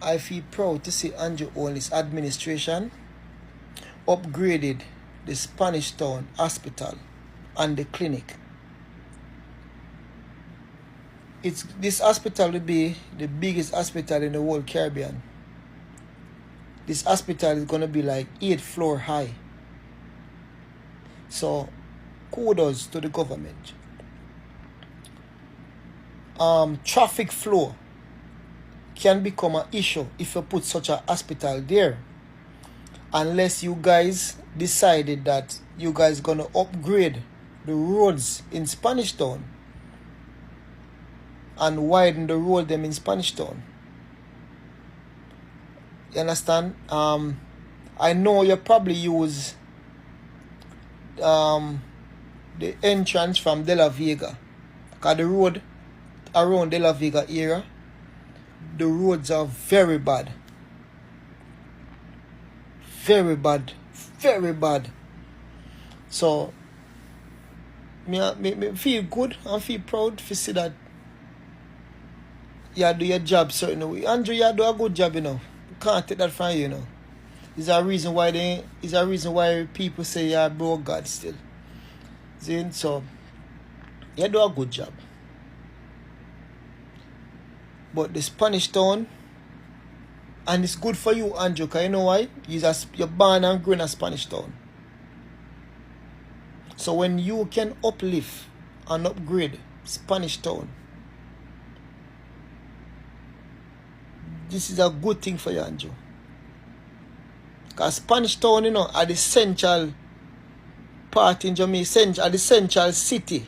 I feel proud to see Andrew Holness administration upgraded the Spanish Town Hospital and the clinic. This hospital will be the biggest hospital in the whole Caribbean. This hospital is going to be like 8 floors high. So, kudos to the government. Traffic flow can become an issue if you put such a hospital there. Unless you guys decided that you guys going to upgrade the roads in Spanish Town and widen the road them in Spanish Town. You understand? I know you probably use the entrance from De La Vega, because the road around De La Vega area, the roads are very bad. Very bad. Very bad. So me feel good and feel proud to see that you do your job certain way. Andrew, you do a good job, you know. Can't take that from you, you know. Is a reason why people say you're bro God still. See? So you do a good job. But the Spanish Town, and it's good for you, Andrew, because you know why? You're born and grown in a Spanish Town. So when you can uplift and upgrade Spanish Town, this is a good thing for you, Andrew. Because Spanish Town, you know, are the central part in Jamaica, are the central city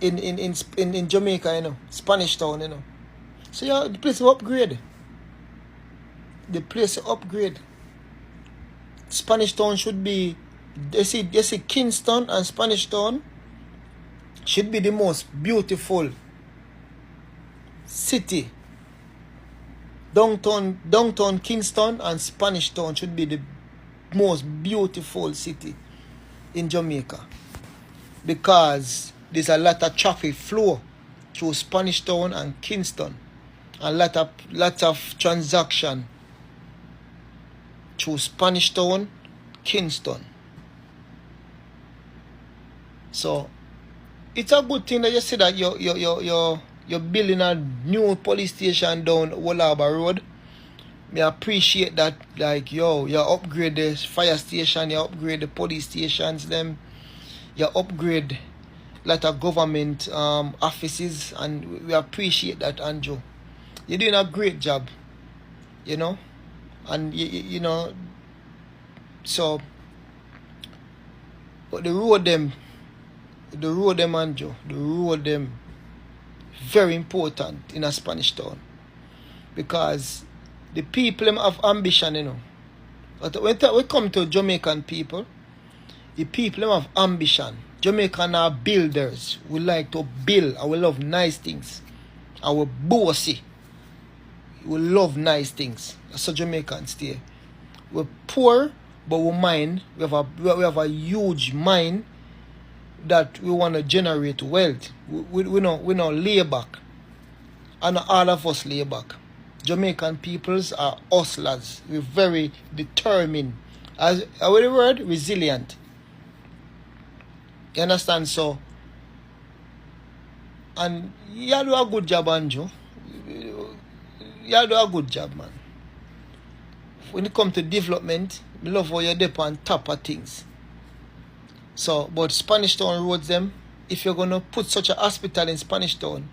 in Jamaica, you know. Spanish Town, you know. So yeah, the place to upgrade. The place to upgrade. Spanish Town should be, you see Kingston and Spanish Town should be the most beautiful city. Downtown Kingston and Spanish Town should be the most beautiful city in Jamaica, because there's a lot of traffic flow through Spanish Town and Kingston, a lot of transaction through Spanish Town, Kingston. So it's a good thing that you see that you're building a new police station down Wallaba Road. I appreciate that. Like, you upgrade the fire station, you upgrade the police stations, them, you upgrade a lot of government offices, and we appreciate that, Andrew. You're doing a great job, you know, and you know. So, but the road them, Andrew, the road them, very important in a Spanish Town, because the people them have ambition, you know. But when we come to Jamaican people, the people them have ambition. Jamaican are builders. We like to build, and we love nice things. And we're bossy. We love nice things. That's how Jamaicans stay. We're poor, but we mind. We have a huge mind that we want to generate wealth. We not lay back. And all of us lay back. Jamaican peoples are hustlers. We're very determined. As what the word? Resilient. You understand? So, and you do a good job, Andrew. You do a good job, man. When it comes to development, I love how you're there on top of things. So, but Spanish Town roads them, if you're going to put such a hospital in Spanish Town,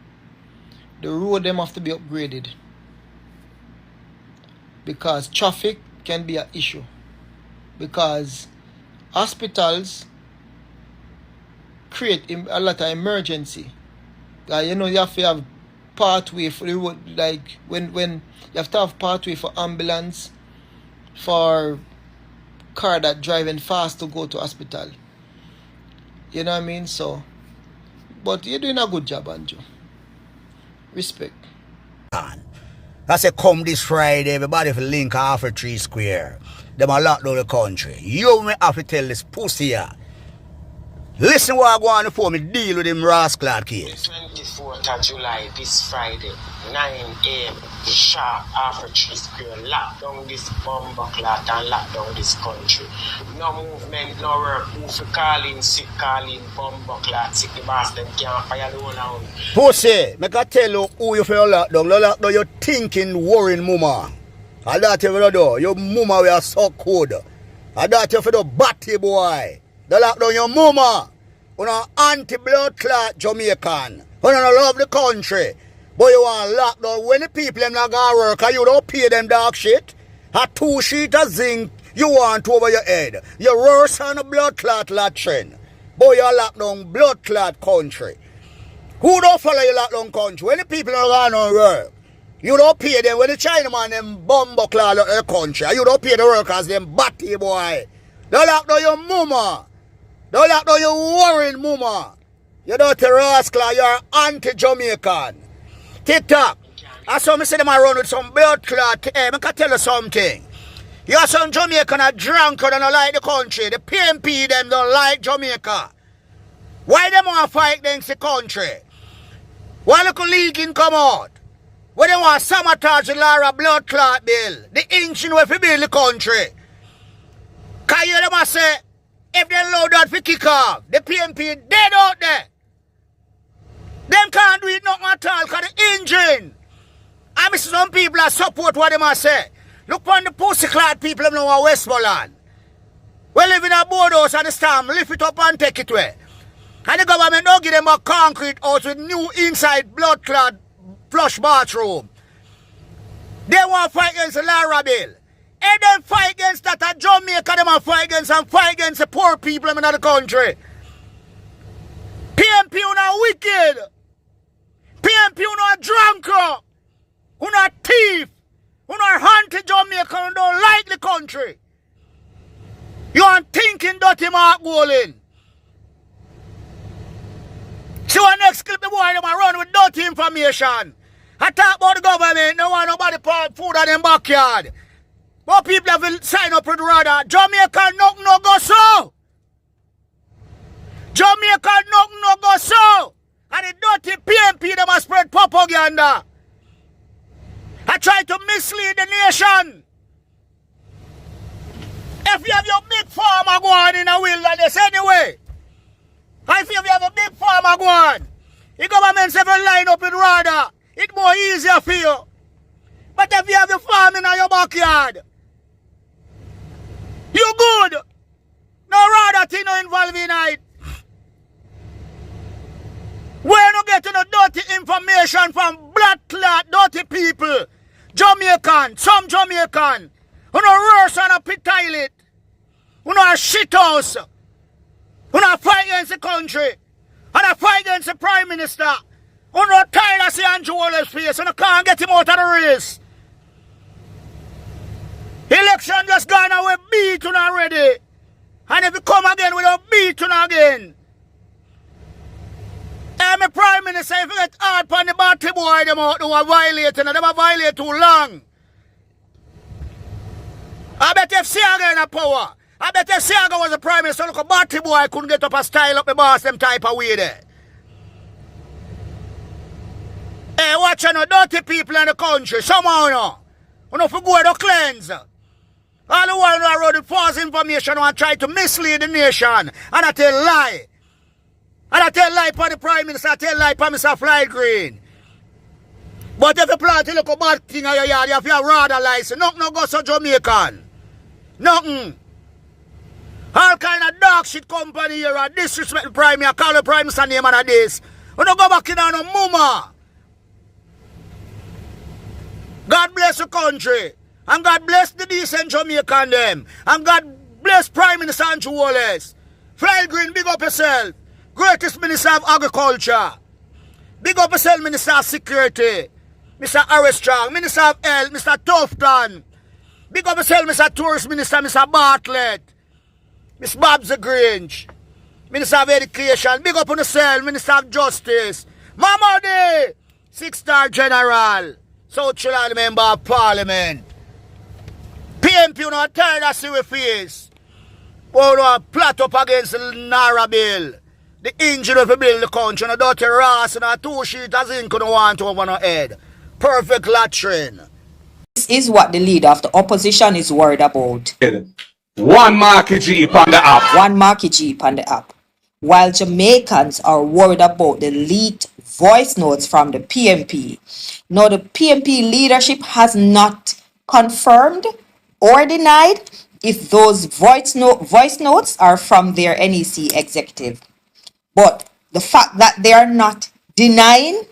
the road them have to be upgraded. Because traffic can be an issue. Because hospitals create a lot of emergency. You know, you have to have pathway for the road, like when you have to have pathway for ambulance, for car that driving fast to go to hospital. You know what I mean? So, but you're doing a good job, Andrew. Respect. I say come this Friday, everybody for link off for 3 Square. Them a lock down the country. You may have to tell this pussy here. Listen what I go on before me deal with him rascal case. 24th of July, this Friday, 9 a.m. sharp after 3 square, lock down this bomber clot and lock down this country. No movement, no work. Who for calling sick, calling bomber clot, sick the boss, them can't fire the whole around. Pussy, make I tell you who you feel lock down. No lock down your thinking, worrying mama. And that you feel do. Your mama will suck good. And that you feel do batty boy. The lock down your mama. You know, anti-blood clot Jamaican. You don't love the country. But you want lock down when the people them not gonna work and you don't pay them dog shit. A 2 sheet of zinc you want over your head. You're worse than a blood clot latrine. But you lock down blood clot country. Who don't follow you lock down country? When the people not gonna work, you don't pay them. When the Chinaman them bumbo clot the country, you don't pay the workers them batty boy. They lock down your mama. Don't lock down your worrying mama. You don't rascal, you're anti-Jamaican. TikTok. I saw me see them around with some blood clot. Hey, I can tell you something. You have some Jamaican are drunk and don't like the country. The PMP them don't like Jamaica. Why them want to fight against the country? Why look leaking come out? Why they want to sabotage the Lara blood clot bill? The engine will build the country. Can you them say, if they allow that for kick off, the PMP dead out there. Them can't do it nothing at all because the engine. I miss some people that support what they must say. Look on the pussyclad people in our Westmoreland. We live in a boardhouse and the storm, lift it up and take it away. And the government don't give them a concrete house with new inside blood clot flush bathroom. They want to fight against the Lara bill. And then fight against that at Jamaica, them and fight against the poor people in the country. PMP you not wicked. PMP you not drunk. You not thief. You not anti-Jamaica. You don't like the country. You aren't thinking dirty Mark Golin. See what next clip the boy them a run with dirty information. I talk about the government. No want nobody put food in them backyard. But people have to sign up with rather. Jamaica no go so. Jamaica no go so. And the dirty PMP them a spread propaganda. I try to mislead the nation. If you have your big farmer going in a wilderness anyway. If you have a big farmer going, the government say line up in rather. It's more easier for you. But if you have your farm in your backyard, you good. No rather thing no involved in it. We're not getting no dirty information from blood clot, dirty people. Jamaican, some Jamaican. Who no worse than a pit toilet. Who no a shit house. Who no fight against the country. And a fight against the Prime Minister. Who no tired of seeing Andrew Holness' face. And can't get him out of the race. Election just gone away beaten already. And if you come again without beaten again. I'm a Prime Minister, if you get hard on the batty boy, them out who are violating, and them are violating too long. I bet if Siaga in a power. I bet if Siaga was the Prime Minister, look a batty boy couldn't get up a style up the boss them type of way there. Hey, watch out, no dirty people in the country, somehow no. You know, for go to cleanse. All the while I wrote the false information and try to mislead the nation. And I tell lie. And I tell lie for the Prime Minister, I tell lie for Mr. Fly Green. But if you plan to look a bad thing on your yard, you have your rather license. Nothing no go so Jamaican. Nothing. All kind of dog shit company here and disrespect the Prime Minister, call the Prime Minister name and this. You don't go back in on no mama. God bless the country. And God bless the decent Jamaican them. And God bless Prime Minister Andrew Holness. Fly Green, big up yourself. Greatest Minister of Agriculture. Big up yourself, Minister of Security. Mr. Armstrong, Minister of Health, Mr. Tufton. Big up yourself, Mr. Tourist Minister, Mr. Bartlett. Miss Babs the Grange. Minister of Education. Big up on yourself, Minister of Justice. Mama Day, 6-star General. South Carolina Member of Parliament. PMP, you tired of see we face. Oh, no, plot up against the Nara bill. The engine of the build the country, and a dirty ras and a 2 sheet as ink on want over no head. Perfect latrine. This is what the leader of the opposition is worried about. One market Jeep on the app. One market Jeep on the app. While Jamaicans are worried about the leaked voice notes from the PMP. Now, the PMP leadership has not confirmed or denied if those voice notes are from their NEC executive. But the fact that they are not denying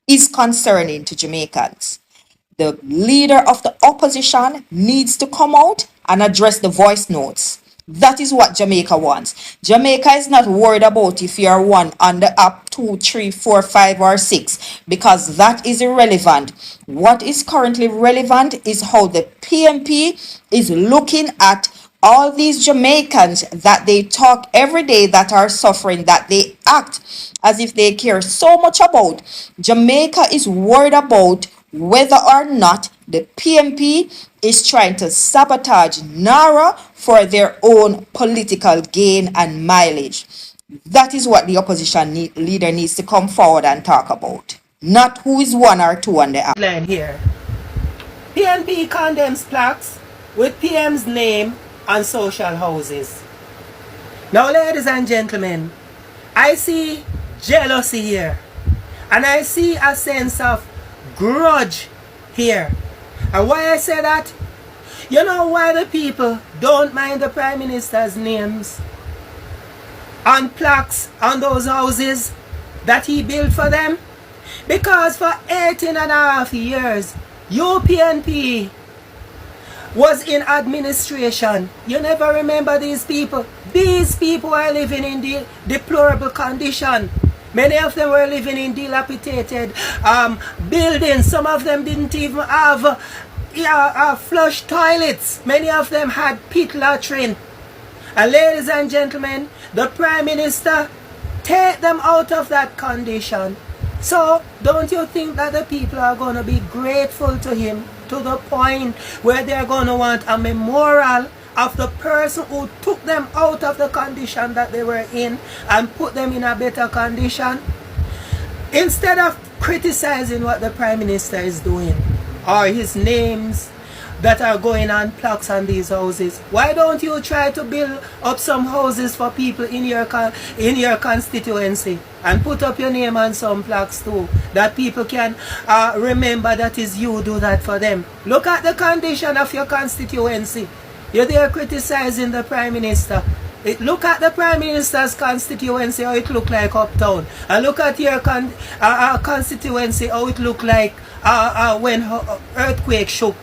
is concerning to Jamaicans. The leader of the opposition needs to come out and address the voice notes. That is what Jamaica wants. Jamaica is not worried about if you are one on the app 2, 3, 4, 5, or 6, because that is irrelevant. What is currently relevant is how the PMP is looking at all these Jamaicans that they talk every day that are suffering, that they act as if they care so much about. Jamaica is worried about whether or not the PMP is trying to sabotage NARA for their own political gain and mileage. That is what the opposition leader needs to come forward and talk about. Not who is 1 or 2 on the app. Line here. PNP condemns plaques with PM's name on social houses. Now, ladies and gentlemen, I see jealousy here. And I see a sense of grudge here. And why I say that? You know why the people don't mind the Prime Minister's names on plaques on those houses that he built for them? Because for 18.5 years, UPNP was in administration. You never remember these people. These people are living in deplorable condition. Many of them were living in dilapidated buildings. Some of them didn't even have flush toilets. Many of them had pit latrine. And ladies and gentlemen, the Prime Minister take them out of that condition. So don't you think that the people are going to be grateful to him to the point where they're going to want a memorial of the person who took them out of the condition that they were in and put them in a better condition? Instead of criticizing what the Prime Minister is doing or his names that are going on plaques on these houses, why don't you try to build up some houses for people in your constituency and put up your name on some plaques too, that people can remember that is you do that for them? Look at the condition of your constituency. You're there criticizing the Prime Minister. Look at the Prime Minister's constituency, how it look like uptown. And look at your constituency, how it look like when earthquake shook.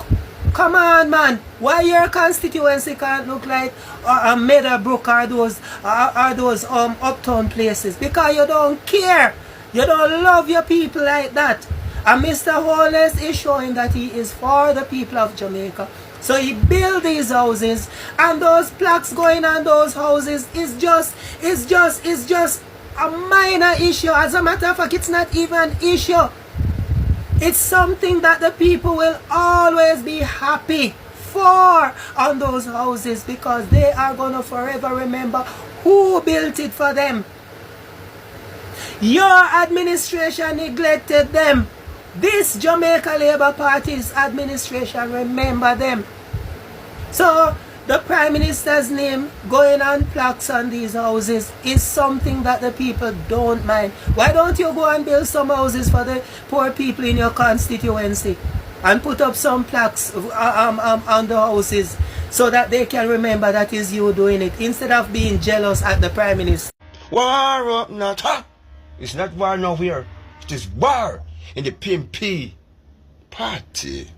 Come on, man. Why your constituency can't look like Meadowbrook or those uptown places? Because you don't care. You don't love your people like that. And Mr. Holness is showing that he is for the people of Jamaica. So he built these houses, and those plaques going on those houses is just a minor issue. As a matter of fact, it's not even an issue. It's something that the people will always be happy for on those houses, because they are going to forever remember who built it for them. Your administration neglected them. This Jamaica Labour Party's administration remember them. So the Prime Minister's name going on plaques on these houses is something that the people don't mind. Why don't you go and build some houses for the poor people in your constituency and put up some plaques on the houses so that they can remember that is you doing it, instead of being jealous at the Prime Minister? War up not, huh? It's not war now here. It is war in the PMP party.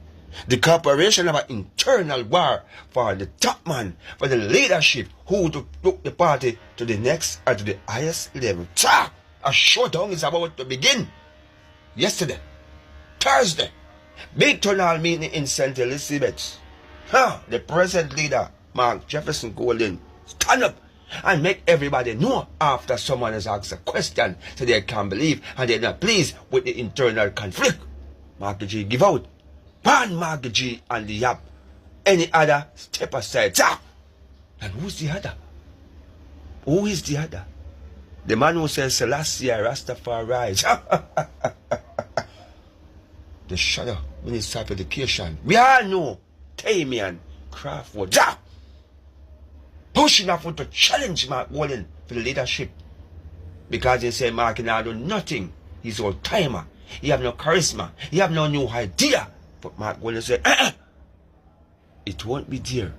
The corporation have an internal war for the top man, for the leadership, who to took the party to the next or to the highest level. A showdown is about to begin. Yesterday, Thursday, big town meeting in St. Elizabeth. The present leader, Mark Jefferson Golden, stand up and make everybody know after someone has asked a question so they can't believe and they're not pleased with the internal conflict. Mark G give out. Ban Mark G and the app. Any other step aside. And who's the other? Who is the other? The man who says Selassie Rastafari. The shadow Minister of Education. We all know Tamian Crawford. Ja! Pushing up to challenge Mark Wallen for the leadership. Because he said Mark can do nothing. He's old timer. He have no charisma. He have no new idea. But Mark Wallen said, it won't be there.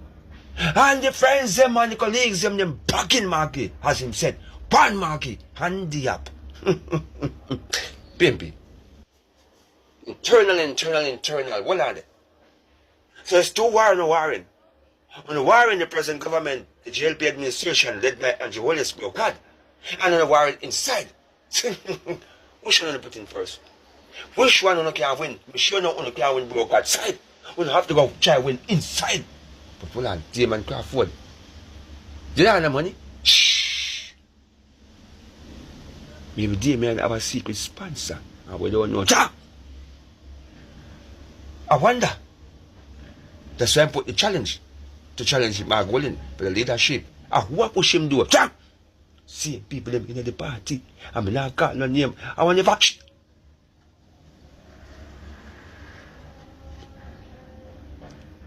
And the friends them and the colleagues them backing Marky, as him said, ban Marky, handy up. Pimpy. Internal. What are they? So it's two war no warring. On the war in the present government, the GLP administration led by Holness broke out. And on the war inside. Which one put in first? Which one can win? We sure not can win broke outside. We have to go try win inside. But hold on, Damon Crawford. Do you have the money? Shh. Maybe Damon have a secret sponsor. And we don't know. I wonder. That's why I put the challenge. To challenge Mark Wallen for the leadership. What push him do? See people them in the party. I'm not got no name. I want to watch.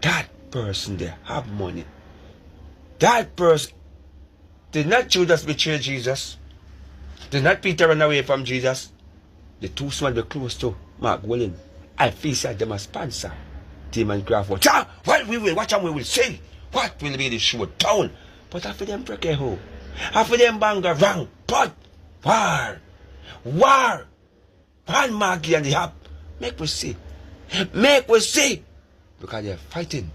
That person they have money. That person did not Judas betray Jesus. Did not Peter run away from Jesus. The two small were close to Mark Wallen. I feel that them a sponsor. Damon Crawford. What we will watch and we will sing. What will be the showdown? But after them break a hole. After them bang a wrong. But war. One Marky and the hap. Make we see. Because they're fighting.